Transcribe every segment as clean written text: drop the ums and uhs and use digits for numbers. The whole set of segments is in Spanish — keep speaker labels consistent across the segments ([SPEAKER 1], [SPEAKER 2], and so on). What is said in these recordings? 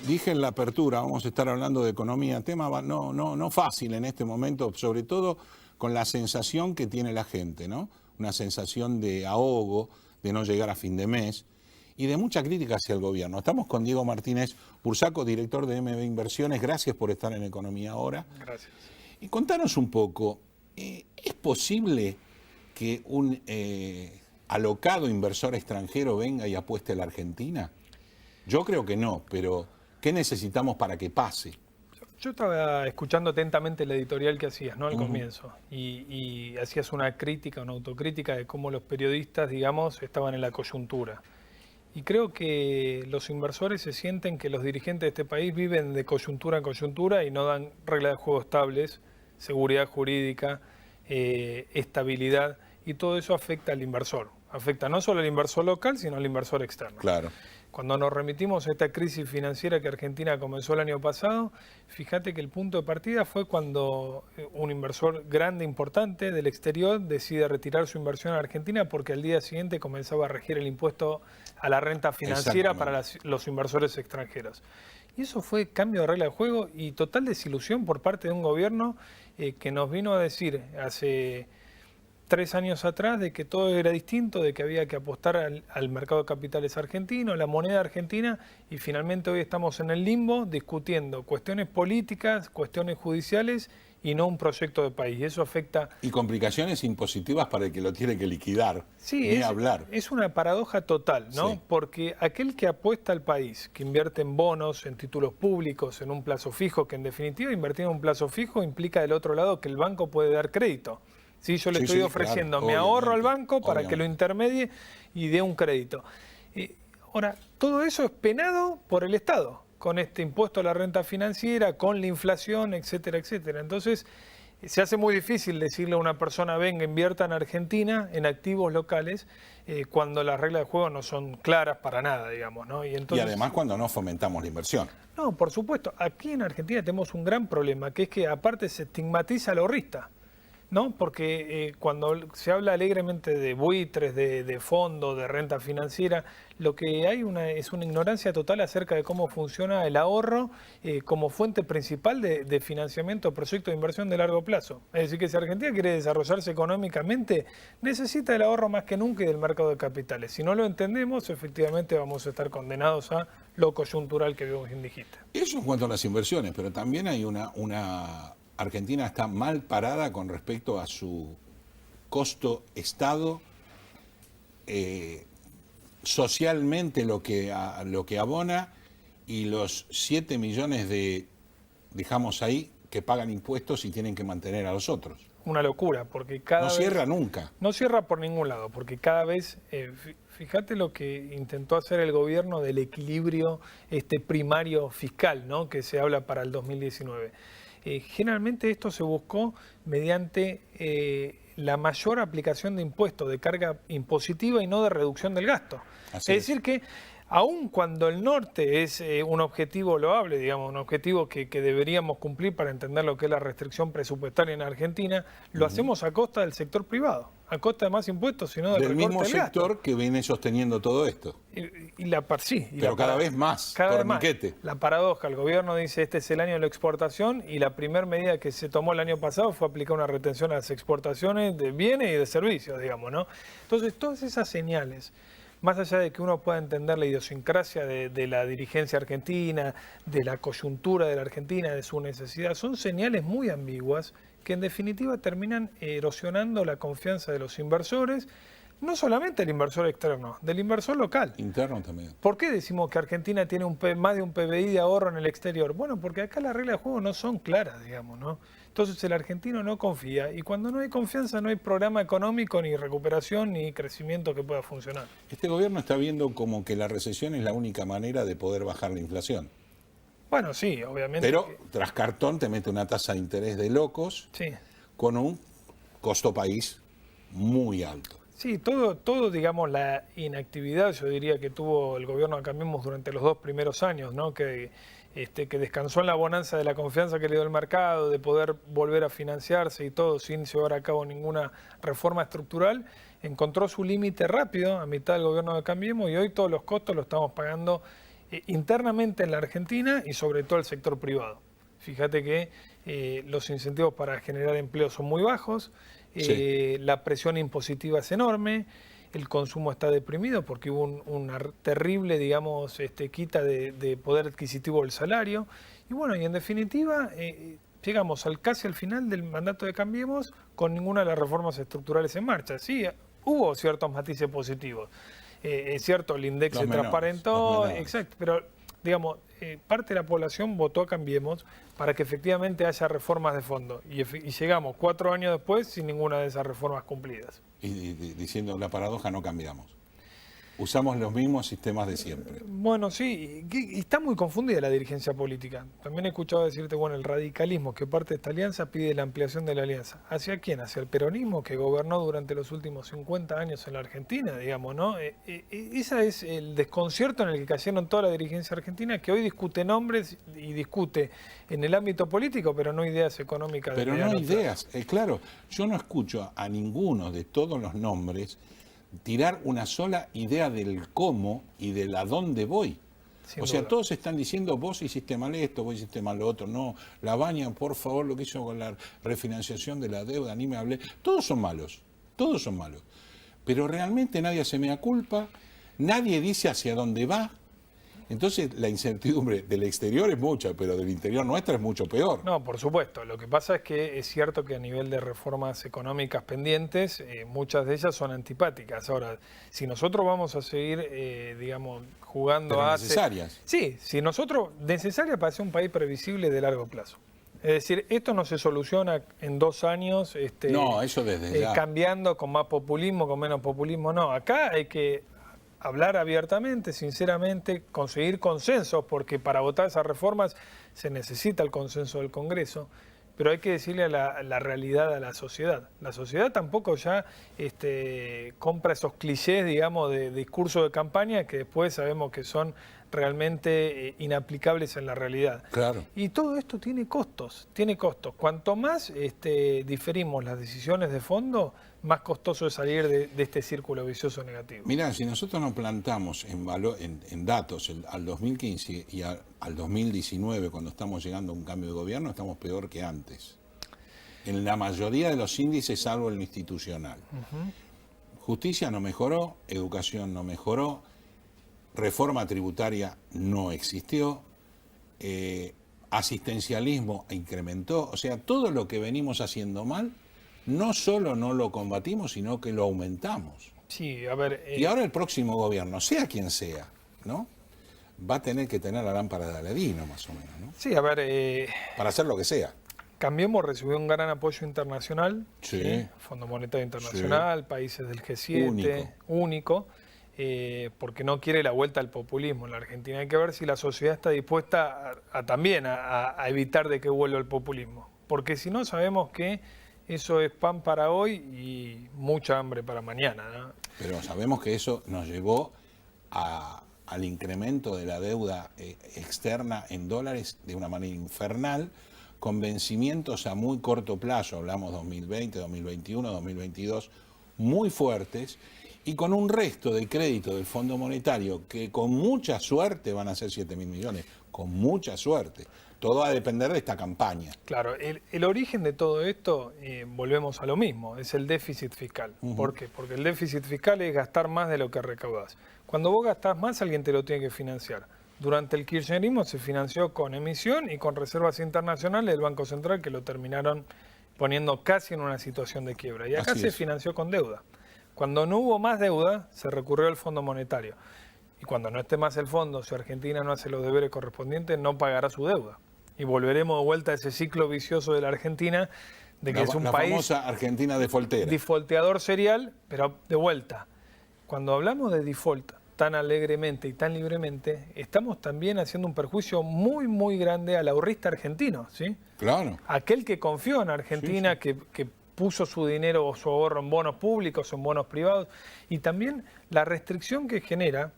[SPEAKER 1] dije en la apertura, vamos a estar hablando de economía, tema no fácil en este momento, sobre todo con la sensación que tiene la gente, ¿no? Una sensación de ahogo, de no llegar a fin de mes y de mucha crítica hacia el gobierno. Estamos con Diego Martínez Bursaco, director de MB Inversiones. Gracias por estar en Economía Ahora.
[SPEAKER 2] Gracias.
[SPEAKER 1] Y contanos un poco, ¿es posible que un alocado inversor extranjero venga y apueste a la Argentina? Yo creo que no, pero ¿qué necesitamos para que pase?
[SPEAKER 2] Yo estaba escuchando atentamente la editorial que hacías, ¿no? Al comienzo. Y hacías una crítica, una autocrítica de cómo los periodistas, digamos, estaban en la coyuntura. Y creo que los inversores se sienten que los dirigentes de este país viven de coyuntura en coyuntura y no dan reglas de juego estables, seguridad jurídica, estabilidad, y todo eso afecta al inversor. Afecta no solo al inversor local, sino al inversor externo.
[SPEAKER 1] Claro.
[SPEAKER 2] Cuando nos remitimos a esta crisis financiera que Argentina comenzó el año pasado, fíjate que el punto de partida fue cuando un inversor grande, importante del exterior decide retirar su inversión a Argentina porque al día siguiente comenzaba a regir el impuesto a la renta financiera para los inversores extranjeros. Y eso fue cambio de regla de juego y total desilusión por parte de un gobierno que nos vino a decir hace 3 años atrás de que todo era distinto, de que había que apostar al mercado de capitales argentino, la moneda argentina, y finalmente hoy estamos en el limbo discutiendo cuestiones políticas, cuestiones judiciales y no un proyecto de país. Y eso afecta...
[SPEAKER 1] Y complicaciones impositivas para el que lo tiene que liquidar,
[SPEAKER 2] sí,
[SPEAKER 1] ni hablar.
[SPEAKER 2] Es una paradoja total, ¿no?
[SPEAKER 1] Sí.
[SPEAKER 2] Porque aquel que apuesta al país, que invierte en bonos, en títulos públicos, en un plazo fijo, que en definitiva invertir en un plazo fijo implica del otro lado que el banco puede dar crédito. Sí, yo le estoy ofreciendo
[SPEAKER 1] claro,
[SPEAKER 2] mi ahorro al banco para
[SPEAKER 1] obviamente.
[SPEAKER 2] que lo intermedie y dé un crédito. Ahora, todo eso es penado por el Estado, con este impuesto a la renta financiera, con la inflación, etcétera, etcétera. Entonces, se hace muy difícil decirle a una persona, venga, invierta en Argentina, en activos locales, cuando las reglas de juego no son claras para nada, digamos, ¿no?
[SPEAKER 1] Y
[SPEAKER 2] entonces,
[SPEAKER 1] además cuando no fomentamos la inversión.
[SPEAKER 2] No, por supuesto. Aquí en Argentina tenemos un gran problema, que es que aparte se estigmatiza al ahorrista, ¿no? Porque cuando se habla alegremente de buitres, de fondos, de renta financiera, lo que hay es una ignorancia total acerca de cómo funciona el ahorro como fuente principal de financiamiento de proyectos de inversión de largo plazo. Es decir, que si Argentina quiere desarrollarse económicamente, necesita el ahorro más que nunca y del mercado de capitales. Si no lo entendemos, efectivamente vamos a estar condenados a lo coyuntural que bien dijiste.
[SPEAKER 1] Eso en cuanto a las inversiones, pero también hay Argentina está mal parada con respecto a su costo Estado, socialmente lo que abona y los 7 millones dejamos ahí, que pagan impuestos y tienen que mantener a los otros.
[SPEAKER 2] Una locura, porque cada vez...
[SPEAKER 1] No cierra nunca.
[SPEAKER 2] No cierra por ningún lado, porque cada vez... fíjate lo que intentó hacer el gobierno del equilibrio primario fiscal, ¿no? Que se habla para el 2019. Generalmente esto se buscó mediante la mayor aplicación de impuestos, de carga impositiva y no de reducción del gasto.
[SPEAKER 1] Así
[SPEAKER 2] es decir que, aun cuando el norte es un objetivo loable, digamos, un objetivo que deberíamos cumplir para entender lo que es la restricción presupuestaria en Argentina, lo hacemos a costa del sector privado, a costa de más impuestos, sino del recorte
[SPEAKER 1] mismo
[SPEAKER 2] del gasto.
[SPEAKER 1] sector que viene sosteniendo todo esto.
[SPEAKER 2] Pero
[SPEAKER 1] cada vez más, torniquete.
[SPEAKER 2] La paradoja, el gobierno dice este es el año de la exportación y la primera medida que se tomó el año pasado fue aplicar una retención a las exportaciones de bienes y de servicios, digamos, ¿no? Entonces, todas esas señales, más allá de que uno pueda entender la idiosincrasia de la dirigencia argentina, de la coyuntura de la Argentina, de su necesidad, son señales muy ambiguas que en definitiva terminan erosionando la confianza de los inversores, no solamente del inversor externo, del inversor local.
[SPEAKER 1] Interno también.
[SPEAKER 2] ¿Por qué decimos que Argentina tiene más de un PBI de ahorro en el exterior? Bueno, porque acá las reglas de juego no son claras, digamos, ¿no? Entonces el argentino no confía y cuando no hay confianza no hay programa económico, ni recuperación, ni crecimiento que pueda funcionar.
[SPEAKER 1] Este gobierno está viendo como que la recesión es la única manera de poder bajar la inflación.
[SPEAKER 2] Bueno, sí, obviamente.
[SPEAKER 1] Pero tras cartón te mete una tasa de interés de locos,
[SPEAKER 2] sí,
[SPEAKER 1] con un costo país muy alto.
[SPEAKER 2] Sí, todo, digamos, la inactividad, yo diría que tuvo el gobierno de Cambiemos durante los 2 primeros años, ¿no? Que descansó en la bonanza de la confianza que le dio el mercado, de poder volver a financiarse y todo sin llevar a cabo ninguna reforma estructural, encontró su límite rápido a mitad del gobierno de Cambiemos y hoy todos los costos los estamos pagando internamente en la Argentina y sobre todo el sector privado. Fíjate que los incentivos para generar empleo son muy bajos, la presión impositiva es enorme, el consumo está deprimido porque hubo una terrible, digamos, quita de poder adquisitivo del salario. Y bueno, y en definitiva, llegamos casi al final del mandato de Cambiemos con ninguna de las reformas estructurales en marcha. Sí, hubo ciertos matices positivos. Es cierto, el INDEC se transparentó, exacto, pero digamos, parte de la población votó a Cambiemos para que efectivamente haya reformas de fondo. Y llegamos 4 años después sin ninguna de esas reformas cumplidas.
[SPEAKER 1] Y diciendo la paradoja, no cambiamos. Usamos los mismos sistemas de siempre.
[SPEAKER 2] Bueno, sí, y está muy confundida la dirigencia política. También he escuchado decirte, bueno, el radicalismo que parte de esta alianza pide la ampliación de la alianza. ¿Hacia quién? ¿Hacia el peronismo que gobernó durante los últimos 50 años en la Argentina, digamos, ¿no? Ese es el desconcierto en el que cayeron toda la dirigencia argentina, que hoy discute nombres y discute en el ámbito político, pero no ideas económicas.
[SPEAKER 1] Pero no ideas, claro, yo no escucho a ninguno de todos los nombres tirar una sola idea del cómo y del a dónde voy. Sin duda. Todos están diciendo, vos hiciste mal esto, vos hiciste mal lo otro. No, la Baña, por favor, lo que hizo con la refinanciación de la deuda, ni me hablé. Todos son malos, todos son malos. Pero realmente nadie hace mea culpa, nadie dice hacia dónde va. Entonces la incertidumbre del exterior es mucha, pero del interior nuestra es mucho peor.
[SPEAKER 2] No, por supuesto. Lo que pasa es que es cierto que a nivel de reformas económicas pendientes, muchas de ellas son antipáticas. Ahora, si nosotros vamos a seguir, digamos, jugando
[SPEAKER 1] pero necesarias.
[SPEAKER 2] Sí, si nosotros, necesarias para ser un país previsible de largo plazo. Es decir, esto no se soluciona en 2 años,
[SPEAKER 1] no, eso desde ya.
[SPEAKER 2] Cambiando con más populismo, con menos populismo, no. Acá hay que hablar abiertamente, sinceramente, conseguir consensos, porque para votar esas reformas se necesita el consenso del Congreso, pero hay que decirle la realidad a la sociedad. La sociedad tampoco ya compra esos clichés, digamos, de discurso de campaña que después sabemos que son realmente inaplicables en la realidad.
[SPEAKER 1] Claro.
[SPEAKER 2] Y todo esto tiene costos, tiene costos. Cuanto más diferimos las decisiones de fondo, más costoso es salir de este círculo vicioso negativo.
[SPEAKER 1] Mirá, si nosotros nos plantamos en datos al 2015 y al 2019, cuando estamos llegando a un cambio de gobierno, estamos peor que antes. En la mayoría de los índices, salvo el institucional. Justicia no mejoró, educación no mejoró, reforma tributaria no existió, asistencialismo incrementó. O sea, todo lo que venimos haciendo mal, no solo no lo combatimos, sino que lo aumentamos.
[SPEAKER 2] Sí, a ver.
[SPEAKER 1] Y ahora el próximo gobierno, sea quien sea, ¿no?, va a tener que tener la lámpara de Aladino, más o menos, ¿no?
[SPEAKER 2] Sí, a ver.
[SPEAKER 1] Para hacer lo que sea.
[SPEAKER 2] Cambiemos recibió un gran apoyo internacional.
[SPEAKER 1] Sí.
[SPEAKER 2] Fondo Monetario Internacional, países del G7. Único. Porque no quiere la vuelta al populismo en la Argentina. Hay que ver si la sociedad está dispuesta también a evitar de que vuelva el populismo. Porque si no, sabemos que eso es pan para hoy y mucha hambre para mañana, ¿no?
[SPEAKER 1] Pero sabemos que eso nos llevó al incremento de la deuda externa en dólares de una manera infernal, con vencimientos a muy corto plazo, hablamos 2020, 2021, 2022, muy fuertes, y con un resto del crédito del Fondo Monetario que con mucha suerte van a ser 7.000 millones, con mucha suerte. Todo va a depender de esta campaña.
[SPEAKER 2] Claro, el origen de todo esto, volvemos a lo mismo, es el déficit fiscal. ¿Por qué? Porque el déficit fiscal es gastar más de lo que recaudás. Cuando vos gastás más, alguien te lo tiene que financiar. Durante el kirchnerismo se financió con emisión y con reservas internacionales del Banco Central, que lo terminaron poniendo casi en una situación de quiebra. Y acá se financió con deuda. Cuando no hubo más deuda, se recurrió al Fondo Monetario. Y cuando no esté más el fondo, si Argentina no hace los deberes correspondientes, no pagará su deuda. Y volveremos de vuelta a ese ciclo vicioso de la Argentina, de que es un país...
[SPEAKER 1] La famosa Argentina defaultera.
[SPEAKER 2] Defaulteador serial, pero de vuelta. Cuando hablamos de default tan alegremente y tan libremente, estamos también haciendo un perjuicio muy, muy grande al ahorrista argentino, ¿sí?
[SPEAKER 1] Claro.
[SPEAKER 2] Aquel que confió en Argentina, sí. que puso su dinero o su ahorro en bonos públicos, en bonos privados, y también la restricción que genera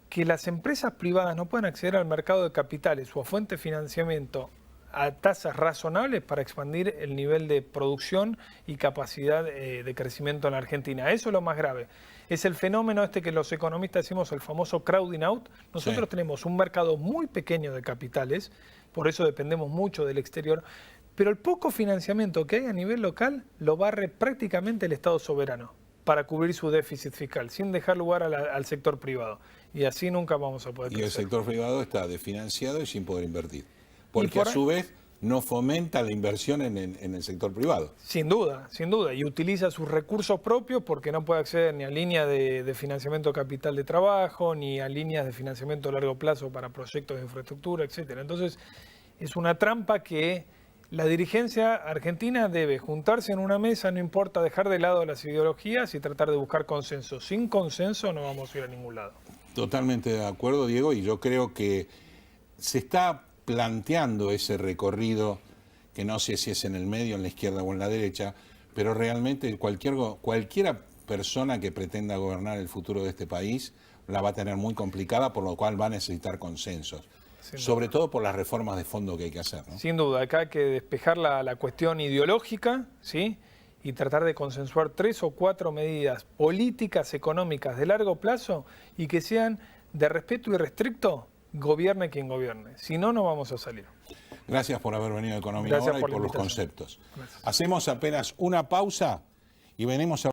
[SPEAKER 2] que las empresas privadas no puedan acceder al mercado de capitales o a fuente de financiamiento a tasas razonables para expandir el nivel de producción y capacidad de crecimiento en la Argentina. Eso es lo más grave. Es el fenómeno que los economistas decimos el famoso crowding out. Nosotros tenemos un mercado muy pequeño de capitales, por eso dependemos mucho del exterior, pero el poco financiamiento que hay a nivel local lo barre prácticamente el Estado soberano para cubrir su déficit fiscal, sin dejar lugar al sector privado. Y así nunca vamos a poder crecer.
[SPEAKER 1] Y el sector privado está desfinanciado y sin poder invertir. Porque a su vez no fomenta la inversión en el sector privado.
[SPEAKER 2] Sin duda, sin duda. Y utiliza sus recursos propios porque no puede acceder ni a línea de financiamiento capital de trabajo, ni a líneas de financiamiento a largo plazo para proyectos de infraestructura, etcétera. Entonces, es una trampa que la dirigencia argentina debe juntarse en una mesa, no importa, dejar de lado las ideologías y tratar de buscar consenso. Sin consenso no vamos a ir a ningún lado.
[SPEAKER 1] Totalmente de acuerdo, Diego, y yo creo que se está planteando ese recorrido, que no sé si es en el medio, en la izquierda o en la derecha, pero realmente cualquiera persona que pretenda gobernar el futuro de este país la va a tener muy complicada, por lo cual va a necesitar consensos. Sobre todo por las reformas de fondo que hay que hacer, ¿no?
[SPEAKER 2] Sin duda, acá hay que despejar la cuestión ideológica, ¿sí? Y tratar de consensuar 3 o 4 medidas políticas, económicas de largo plazo y que sean de respeto irrestricto, gobierne quien gobierne. Si no, no vamos a salir.
[SPEAKER 1] Gracias por haber venido a Economía Ahora y por los conceptos. Gracias. Hacemos apenas una pausa y venimos a